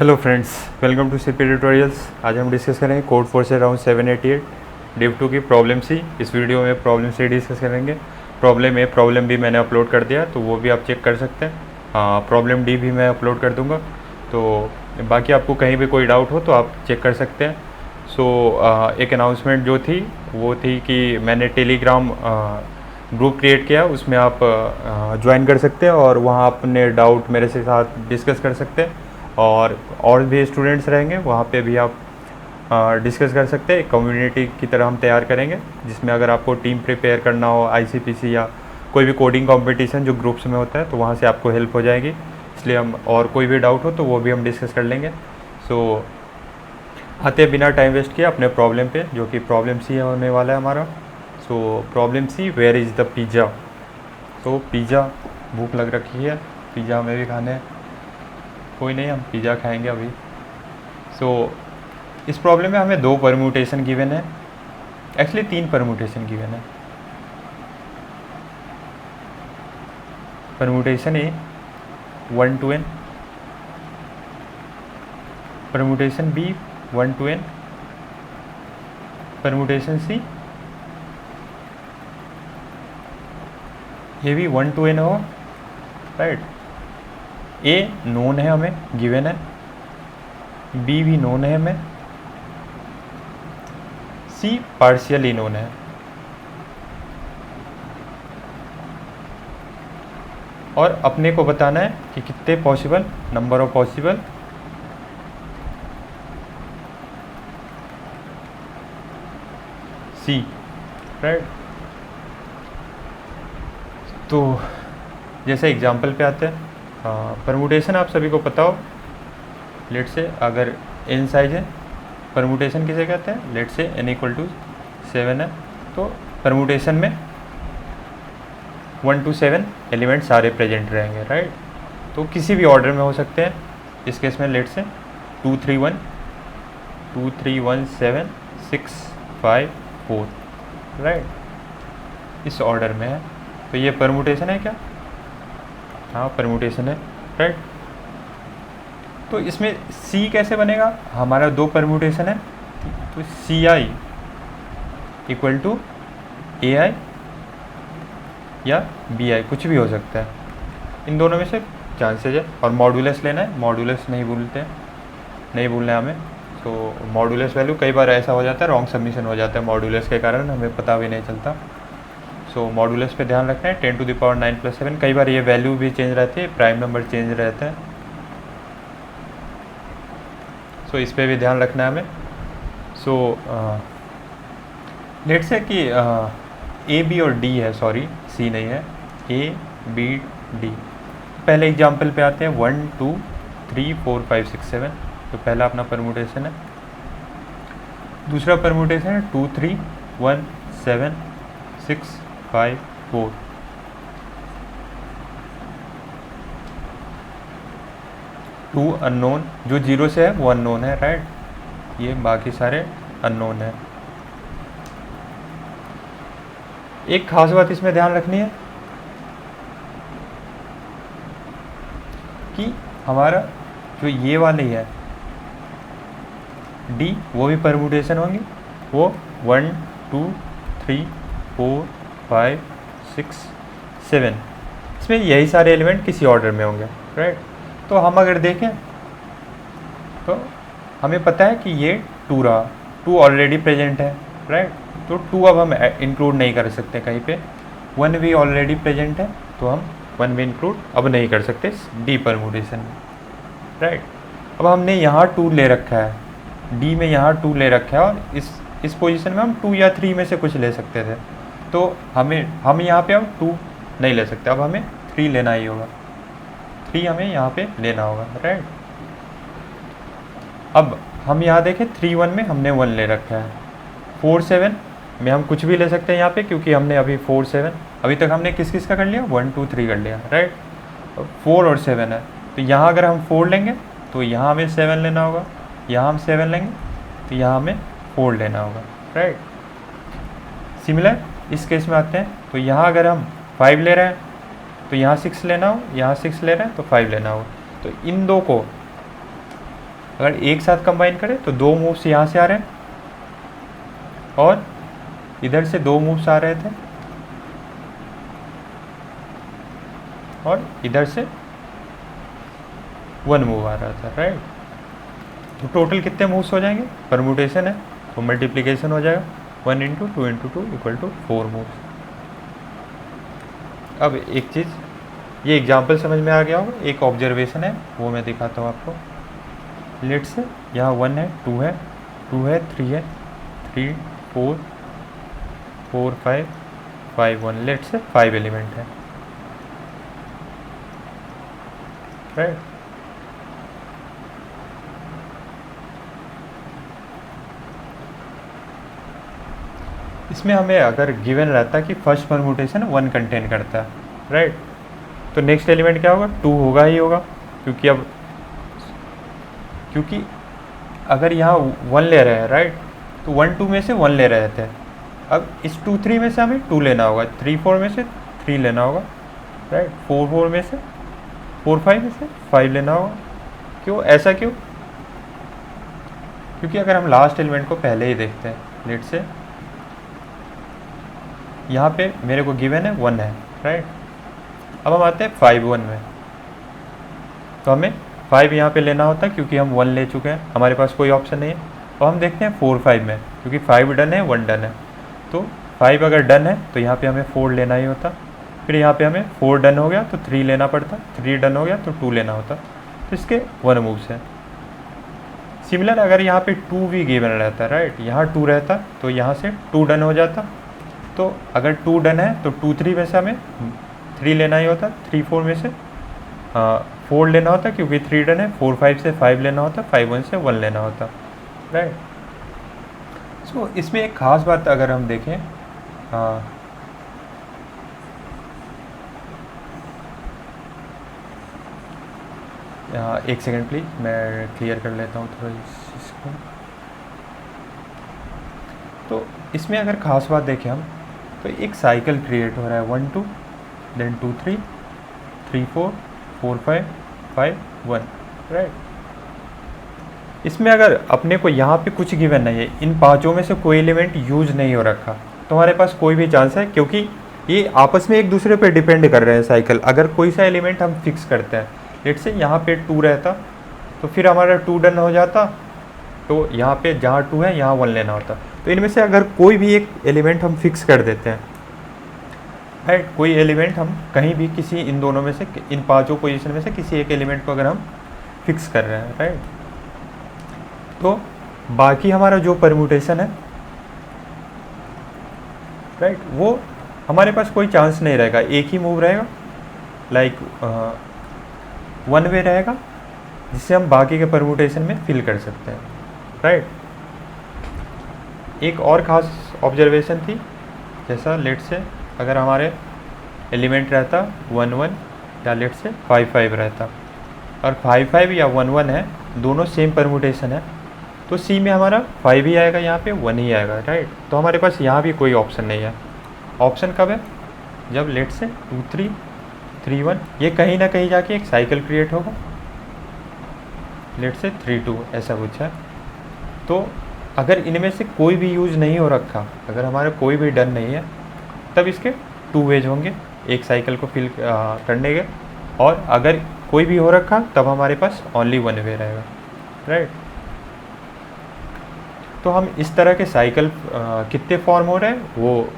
Hello friends, welcome to CP tutorials. आज हम discuss करेंगे कोड फोर्स राउंड 788 डिव 2 की प्रॉब्लम सी। इस वीडियो में प्रॉब्लम सी डिस्कस करेंगे। प्रॉब्लम ए, प्रॉब्लम बी मैंने अपलोड कर दिया तो वो भी आप चेक कर सकते हैं। प्रॉब्लम डी भी मैं अपलोड कर दूंगा, तो बाकी आपको कहीं भी कोई डाउट हो तो आप चेक कर सकते हैं। एक अनाउंसमेंट जो थी वो थी कि मैंने टेलीग्राम ग्रुप क्रिएट किया, उसमें आप ज्वाइन कर सकते हैं और वहाँ अपने डाउट मेरे से साथ डिस्कस कर सकते हैं। और भी स्टूडेंट्स रहेंगे, वहाँ पे भी आप डिस्कस कर सकते हैं। कम्युनिटी की तरह हम तैयार करेंगे, जिसमें अगर आपको टीम प्रिपेयर करना हो, आईसीपीसी या कोई भी कोडिंग कंपटीशन जो ग्रुप्स में होता है, तो वहाँ से आपको हेल्प हो जाएगी। इसलिए हम और कोई भी डाउट हो तो वो भी हम डिस्कस कर लेंगे। आते बिना टाइम वेस्ट किए अपने प्रॉब्लम पे, जो कि प्रॉब्लम सी होने वाला है हमारा। Problem C, where is the pizza. तो पिज़्ज़ा, भूख लग रखी है, पिज़्ज़ा हमें भी खाने हैं। कोई नहीं, हम पिज़्ज़ा खाएंगे अभी। इस प्रॉब्लम में हमें 2 परम्यूटेशन गिवन है, एक्चुअली 3 परम्यूटेशन गिवन है। Permutation A 1 to n, permutation B 1 to n, permutation C ये भी 1 to n हो, राइट। ए नोन है, हमें गिवन है, बी भी नोन है हमें, सी पार्शियली नोन है। और अपने को बताना है कि कितने possible, number of possible C, right. तो जैसे एग्जांपल पे आते हैं, परम्यूटेशन आप सभी को पता हो। लेट से अगर n साइज है, परम्यूटेशन किसे कहते हैं? लेट से n = 7 है, तो परम्यूटेशन में 1 to 7 एलिमेंट सारे प्रेजेंट रहेंगे, राइट। तो किसी भी ऑर्डर में हो सकते हैं। इस केस में लेट से 2 3 1 2 3 1 7 6 5 4, राइट। इस ऑर्डर में है, तो ये परम्यूटेशन है क्या? हाँ, परम्यूटेशन है, राइट। तो इसमें सी कैसे बनेगा? हमारा 2 परम्यूटेशन है, तो सी आई इक्वल टू ए आई या बी आई, कुछ भी हो सकता है। इन दोनों में से चांसेज है। और मॉडुलस लेना है, मॉडुलस नहीं भूलना है हमें। तो मॉडुलस वैल्यू, कई बार ऐसा हो जाता है रॉन्ग सबमिशन हो जाता है मॉडुलस के कारण, हमें पता भी नहीं चलता। मॉडुलस पे ध्यान रखना है। 10⁻9 + 7, कई बार ये वैल्यू भी चेंज रहती है, प्राइम नंबर चेंज रहता है। इस पे भी ध्यान रखना है हमें। लेट से कि ए बी और डी है, सॉरी सी नहीं है, ए बी डी। पहले एग्जांपल पे आते हैं 1 2 3 4 5 6 7। तो पहला अपना परम्यूटेशन है। दूसरा परम्यूटेशन है 2 3 1 7 6 5 4। टू अननोन, जो 0 से है वो अननोन है, राइट। ये बाकी सारे अननोन है। एक खास बात इसमें ध्यान रखनी है कि हमारा जो ये वाली है डी, वो भी परम्यूटेशन होंगी। वो 1 2 3 4 5 6 7, इसमें यही सारे एलिमेंट किसी ऑर्डर में होंगे, राइट। तो हम अगर देखें तो हमें पता है कि ये 2 रहा, 2 ऑलरेडी प्रेजेंट है, राइट। तो 2 अब हम इंक्लूड नहीं कर सकते कहीं पे। 1 भी ऑलरेडी प्रेजेंट है, तो हम 1 भी इंक्लूड अब नहीं कर सकते डी परम्यूटेशन में, राइट। अब हमने यहाँ 2 ले रखा है, डी में यहाँ 2 ले रखा है, और इस पोजीशन में हम 2 या 3 में से कुछ ले सकते थे। तो हम यहाँ पे अब 2 नहीं ले सकते, अब हमें 3 लेना ही होगा। 3 हमें यहाँ पे लेना होगा, राइट। अब हम यहाँ देखें 3 1 में हमने 1 ले रखा है। 4 7 में हम कुछ भी ले सकते हैं यहाँ पे, क्योंकि हमने अभी 4 7 अभी तक हमने किस किस का कर लिया? 1 2 3 कर लिया, राइट। 4 और 7 है, तो यहाँ अगर हम 4 लेंगे तो यहाँ हमें 7 लेना होगा, यहाँ हम 7 लेंगे तो यहाँ हमें 4 लेना होगा, राइट। सिमिलर इस केस में आते हैं, तो यहाँ अगर हम 5 ले रहे हैं तो यहाँ 6 लेना हो, यहाँ 6 ले रहे हैं तो 5 लेना हो। तो इन दो को अगर एक साथ कंबाइन करें तो 2 मूव्स यहाँ से आ रहे हैं और इधर से 2 मूव्स आ रहे थे और इधर से 1 मूव आ रहा था, राइट। तो टोटल कितने मूव्स हो जाएंगे, परम्यूटेशन है तो मल्टीप्लिकेशन हो जाएगा, 1 × 2 × 2 = 4 मूव्स। अब एक चीज़, ये एग्जाम्पल समझ में आ गया होगा, एक ऑब्जर्वेशन है वो मैं दिखाता हूँ आपको। लेट से यहाँ 1 है, 2 है, 2 है, 3 है, 3 4 4 5 5 1, लेट से 5 एलिमेंट है, राइट। इसमें हमें अगर गिवन रहता कि फर्स्ट परम्यूटेशन 1 कंटेन करता है, राइट, तो नेक्स्ट एलिमेंट क्या होगा, 2 होगा ही होगा, क्योंकि अगर यहाँ 1 ले रहे हैं, राइट, तो 1 2 में से 1 ले रहे थे। अब इस 2 3 में से हमें 2 लेना होगा, 3 4 में से 3 लेना होगा, राइट, 4 4 में से 4 5 में से 5 लेना होगा। क्यों, ऐसा क्यों? क्योंकि अगर हम लास्ट एलिमेंट को पहले ही देखते हैं, लेट से यहाँ पे मेरे को गिवन है 1 है, राइट। अब हम आते हैं 5 1 में, तो हमें 5 यहाँ पे लेना होता है क्योंकि हम 1 ले चुके हैं, हमारे पास कोई ऑप्शन नहीं है। और हम देखते हैं 4 5 में, क्योंकि 5 डन है, 1 डन है, तो 5 अगर डन है तो यहाँ पे हमें 4 लेना ही होता। फिर यहाँ पे हमें 4 डन हो गया तो 3 लेना पड़ता, 3 डन हो गया तो 2 लेना होता, तो इसके 1 मूव्स हैं। सिमिलर अगर यहाँ पे 2 भी गिवन रहता है, राइट, यहाँ 2 रहता तो यहाँ से 2 डन हो जाता। तो अगर 2 डन है तो 2 3 में से हमें 3 लेना ही होता, 3 4 में से 4 लेना होता क्योंकि 3 डन है, 4 5 से 5 लेना होता, 5 1 से 1 लेना होता, राइट। सो इसमें एक ख़ास बात अगर हम देखें, एक सेकंड प्लीज़, मैं क्लियर कर लेता हूँ थोड़ा इसको। तो इसमें अगर ख़ास बात देखें हम, तो एक साइकिल क्रिएट हो रहा है, 1 2 देन 2 3 3 4 4 5 5 1, राइट। इसमें अगर अपने को यहाँ पे कुछ गिवन नहीं है, इन पांचों में से कोई एलिमेंट यूज नहीं हो रखा, तो हमारे पास कोई भी चांस है, क्योंकि ये आपस में एक दूसरे पे डिपेंड कर रहे हैं साइकिल। अगर कोई सा एलिमेंट हम फिक्स करते हैं, लेट से यहाँ पे 2 रहता तो फिर हमारा 2 डन हो जाता, तो यहाँ पे जहाँ 2 है यहाँ 1 लेना होता। तो इनमें से अगर कोई भी एक एलिमेंट हम फिक्स कर देते हैं, राइट, कोई एलिमेंट हम कहीं भी किसी इन दोनों में से, इन पांचों पोजीशन में से किसी एक एलिमेंट को अगर हम फिक्स कर रहे हैं, राइट, तो बाकी हमारा जो परम्यूटेशन है, राइट, वो हमारे पास कोई चांस नहीं रहेगा, एक ही मूव रहेगा, लाइक 1 वे रहेगा, जिससे हम बाकी के परम्यूटेशन में फिल कर सकते हैं, राइट। एक और ख़ास ऑब्जर्वेशन थी, जैसा लेट से अगर हमारे एलिमेंट रहता 1 1 या लेट से 5 5 रहता, और 5 5 या 1 1 है, दोनों सेम परम्यूटेशन है, तो सी में हमारा 5 ही आएगा, यहाँ पे 1 ही आएगा, राइट। तो हमारे पास यहाँ भी कोई ऑप्शन नहीं है। ऑप्शन कब है, जब लेट से 2 3 3 1, ये कहीं ना कहीं जाके एक साइकिल क्रिएट होगा, लेट से 3 2 ऐसा कुछ है। तो अगर इनमें से कोई भी यूज़ नहीं हो रखा, अगर हमारा कोई भी डन नहीं है, तब इसके 2 वेज होंगे एक साइकिल को फिल करने के, और अगर कोई भी हो रखा तब हमारे पास ओनली 1 वे रहेगा, राइट। तो हम इस तरह के साइकिल कितने फॉर्म हो रहे हैं वो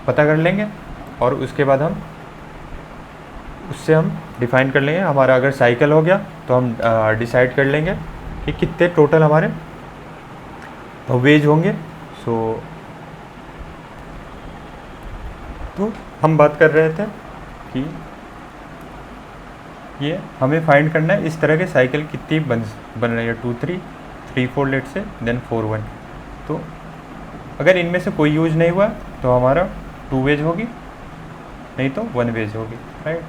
पता कर लेंगे, और उसके बाद हम उससे हम डिफाइन कर लेंगे। हमारा अगर साइकिल हो गया तो हम डिसाइड कर लेंगे कि कितने टोटल हमारे वेज होंगे। तो हम बात कर रहे थे कि ये हमें फाइंड करना है इस तरह के साइकिल कितनी बन रही है, 2 3 3 4 लेट से देन 4 1। तो अगर इनमें से कोई यूज नहीं हुआ तो हमारा 2 वेज होगी, नहीं तो 1 वेज होगी, राइट।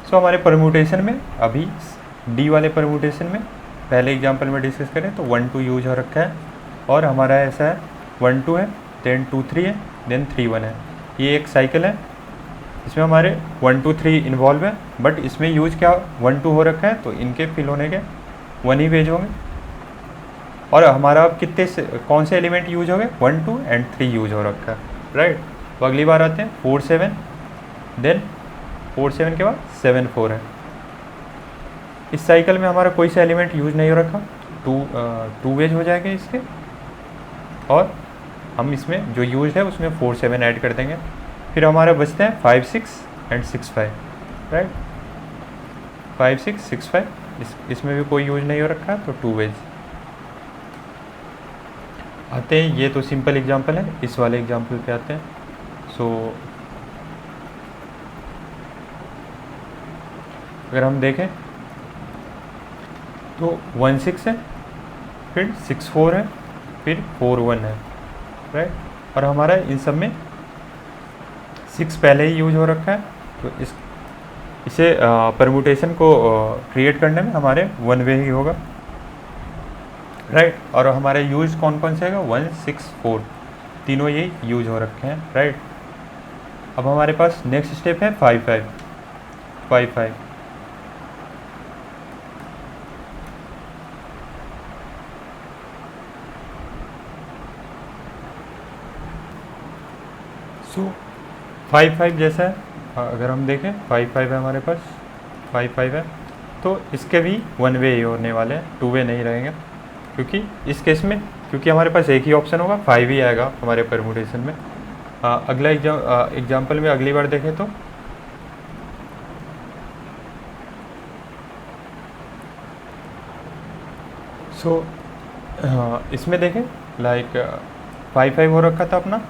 सो हमारे परम्यूटेशन में अभी डी वाले परम्यूटेशन में पहले एग्जांपल में डिस्कस करें तो 1 2 यूज हो रखा है, और हमारा ऐसा है 1 2 है, देन 2 3 है, देन 3 1 है। ये एक साइकिल है, इसमें हमारे 1 2 3 इन्वॉल्व है, बट इसमें यूज क्या 1 2 हो रखा है, तो इनके फिल होने के 1 ही पेज होंगे। और हमारा अब कितने से कौन से एलिमेंट यूज हो गए 1 2 एंड 3 यूज हो रखा है, राइट। तो अगली बार आते हैं 4 7, देन 4 7 के बाद 7 4 है। इस साइकिल में हमारा कोई सा एलिमेंट यूज नहीं हो रखा, 2 वेज हो जाएंगे इसके, और हम इसमें जो यूज है उसमें 4 7 ऐड कर देंगे। फिर हमारा बचते हैं 5 6 एंड 6 5, राइट। 5 6 6 5, इसमें भी कोई यूज नहीं हो रखा, तो 2 वेज आते हैं। ये तो सिंपल एग्जांपल है। इस वाले एग्जांपल पे आते हैं। सो अगर हम देखें तो 1 6 है, फिर 6 4 है, फिर 4 1 है, राइट। और हमारा इन सब में 6 पहले ही यूज हो रखा है, तो इसे परम्यूटेशन को क्रिएट करने में हमारे 1 वे ही होगा, राइट। और हमारे यूज कौन कौन से है 1 6 4, तीनों ये यूज हो रखे हैं, राइट। अब हमारे पास नेक्स्ट स्टेप है 5 5 5 5। सो 5 5 जैसा है, अगर हम देखें 5 5 है हमारे पास, 5 5 है, तो इसके भी 1 वे ही होने वाले हैं, 2 वे नहीं रहेंगे, क्योंकि इस केस में क्योंकि हमारे पास एक ही ऑप्शन होगा 5 ही आएगा हमारे परम्यूटेशन में। अगला एग्जाम्पल में अगली बार देखें तो इसमें देखें लाइक 5 5 हो रखा था अपना,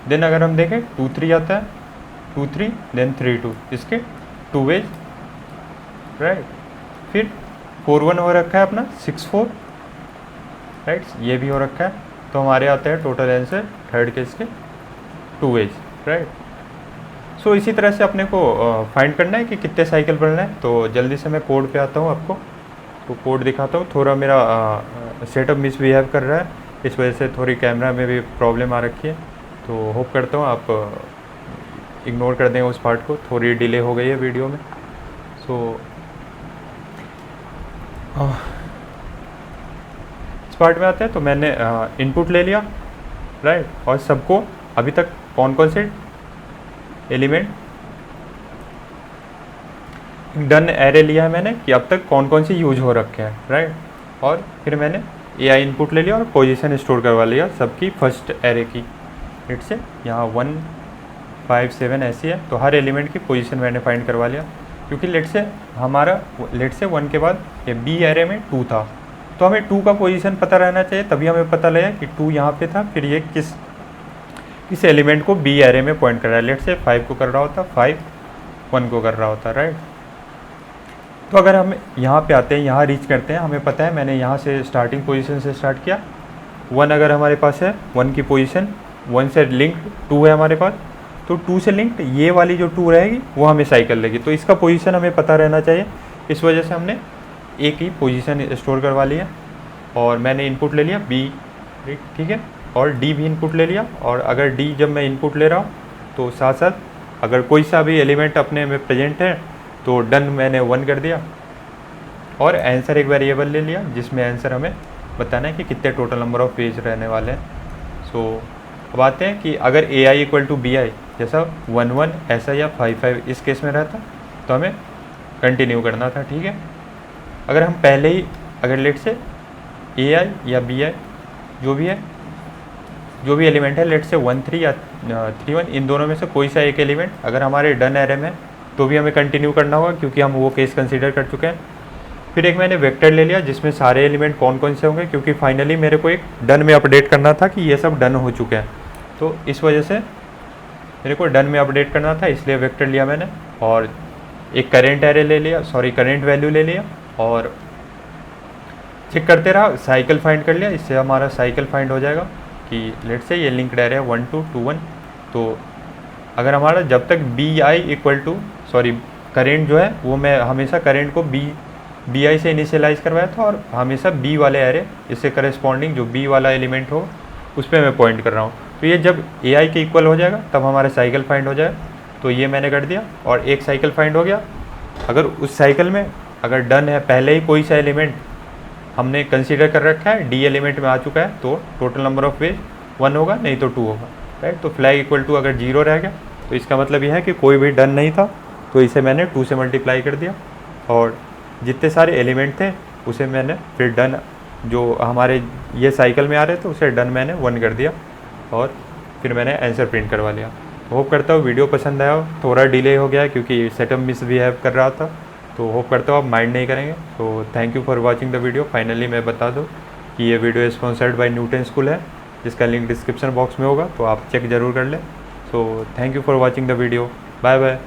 देन अगर हम देखें 2 3 आता है, 2 3 देन 3 2, इसके 2 वेज, राइट। फिर 4 1 हो रखा है अपना 6 4, राइट, ये भी हो रखा है। तो हमारे आते हैं टोटल आंसर थर्ड केस के 2 वेज, राइट। सो इसी तरह से अपने को फाइंड करना है कि कितने साइकिल बनना है। तो जल्दी से मैं कोड पे आता हूँ आपको, तो कोड दिखाता हूँ। थोड़ा मेरा सेटअप मिसबिहेव कर रहा है, इस वजह से थोड़ी कैमरा में भी प्रॉब्लम आ रखी है, तो होप करता हूँ आप इग्नोर कर दें उस पार्ट को, थोड़ी डिले हो गई है वीडियो में। सो इस पार्ट में आते हैं। तो मैंने इनपुट ले लिया, राइट, और सबको अभी तक कौन कौन से एलिमेंट डन एरे लिया है मैंने कि अब तक कौन कौन से यूज हो रखे हैं, राइट। और फिर मैंने AI इनपुट ले लिया और पोजीशन स्टोर करवा लिया सबकी फर्स्ट एरे की। लेट से यहाँ 1 5 7 ऐसी है, तो हर एलिमेंट की पोजीशन मैंने फाइंड करवा लिया, क्योंकि लेट से हमारा 1 के बाद ये बी एरे में 2 था, तो हमें 2 का पोजीशन पता रहना चाहिए, तभी हमें पता लगा कि 2 यहाँ पे था, फिर ये किस एलिमेंट को बी एरे में पॉइंट कर रहा है। लेट से 5 को कर रहा होता, 5 1 को कर रहा होता, राइट। तो अगर हम यहाँ पे आते हैं, यहाँ रीच करते हैं, हमें पता है मैंने यहाँ से स्टार्टिंग पोजीशन से स्टार्ट किया, 1 अगर हमारे पास है, 1 की पोजीशन 1 से लिंक्ड 2 है हमारे पास, तो 2 से लिंक्ड ये वाली जो 2 रहेगी वो हमें साइकिल लेगी, तो इसका पोजीशन हमें पता रहना चाहिए। इस वजह से हमने एक ही पोजीशन स्टोर करवा लिया, और मैंने इनपुट ले लिया बी, ठीक है, और डी भी इनपुट ले लिया। और अगर डी जब मैं इनपुट ले रहा हूँ तो साथ साथ अगर कोई सा भी एलिमेंट अपने में प्रेजेंट है तो डन मैंने 1 कर दिया, और आंसर एक वेरिएबल ले लिया जिसमें आंसर हमें बताना है कि कितने टोटल नंबर ऑफ पेज रहने वाले हैं। सो अब आते हैं कि अगर AI इक्वल टू BI जैसा 1 1 ऐसा या 5 5 इस केस में रहता तो हमें कंटिन्यू करना था, ठीक है। अगर हम पहले ही अगर लेट से AI या BI जो भी एलिमेंट है, लेट से 1 3 या 3 1, इन दोनों में से कोई सा एक एलिमेंट अगर हमारे डन एरे में तो भी हमें कंटिन्यू करना होगा, क्योंकि हम वो केस कंसीडर कर चुके हैं। फिर एक मैंने वेक्टर ले लिया जिसमें सारे एलिमेंट कौन कौन से होंगे, क्योंकि फाइनली मेरे को एक डन में अपडेट करना था कि ये सब डन हो चुके हैं, तो इस वजह से मेरे को डन में अपडेट करना था, इसलिए वेक्टर लिया मैंने। और एक करेंट एरे ले लिया, करेंट वैल्यू ले लिया, और चेक करते रहा, साइकिल फाइंड कर लिया। इससे हमारा साइकिल फाइंड हो जाएगा कि लेट से ये लिंक्ड एरे है 1 2 2 1, तो अगर हमारा जब तक BI इक्वल टू करेंट जो है वो मैं हमेशा करेंट को BI से इनिशियलाइज करवाया था, और हमेशा B वाले एरे इससे करस्पॉन्डिंग जो B वाला एलिमेंट हो उस पर मैं पॉइंट कर रहा हूँ। तो ये जब AI के इक्वल हो जाएगा तब हमारा साइकिल फाइंड हो जाएगा। तो ये मैंने कर दिया और एक साइकिल फाइंड हो गया। अगर उस साइकिल में अगर डन है पहले ही कोई सा एलिमेंट हमने कंसीडर कर रखा है, डी एलिमेंट में आ चुका है, तो टोटल नंबर ऑफ वेज 1 होगा, नहीं तो 2 होगा, राइट। तो फ्लैग इक्वल टू अगर 0 रह गया तो इसका मतलब यह है कि कोई भी डन नहीं था, तो इसे मैंने 2 से मल्टीप्लाई कर दिया और जितने सारे एलिमेंट थे उसे मैंने फिर डन जो हमारे ये साइकिल में आ रहे थे उसे डन मैंने 1 कर दिया और फिर मैंने आंसर प्रिंट करवा लिया। होप करता हूँ वीडियो पसंद आया हो। थोड़ा डिले हो गया क्योंकि सेटअप मिसबिहेव कर रहा था, तो होप करता हूँ आप माइंड नहीं करेंगे। तो thank you for watching the video. Finally मैं बता दूँ कि ये video sponsored by Newton school है, जिसका लिंक डिस्क्रिप्शन बॉक्स में होगा, तो आप चेक ज़रूर कर लें। So thank you for watching the video. Bye bye.